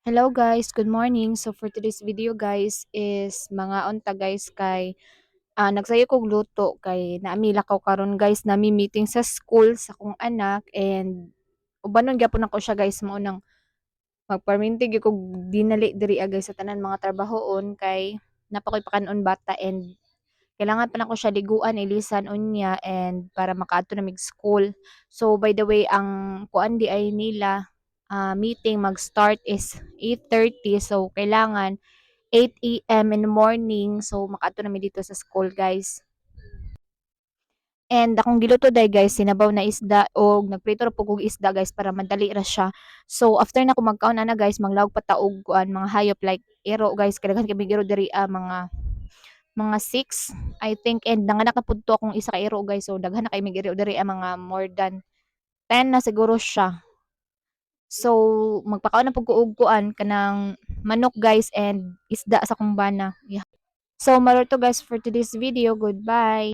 Hello guys, good morning. So for today's video guys is mga unta guys kay nagsayo kog luto kay naami lakaw karon guys nami meeting sa school sa kong anak and ubanon gyapon ako siya guys mao nang magpermintig kog dinali diri guys sa tanan mga trabahoon kay napakoy pakanon bata and kailangan pa nako siya liguan ilisan unya and para makaadto na mig school. So by the way ang kuan di ay nila meeting mag-start is 8:30 so kailangan 8 AM in the morning so makaadto na mi dito sa school guys. And akong giluto day guys, sinabaw na isda o nagprito ra pug og isda guys para madali ra siya. So after na ko magkaon ana guys, manglawag pa ta og kuan mga hayop like ero guys, kadaghan kami ero diri mga 6 I think and nanganak na pud to akong isa ka ero guys. So daghan na kay mig ero diri mga more than 10 na siguro siya. So magpakaon na pud ko og kuan kanang manok guys and isda sa kumbana. Yeah. So maroto guys for today's video. Goodbye.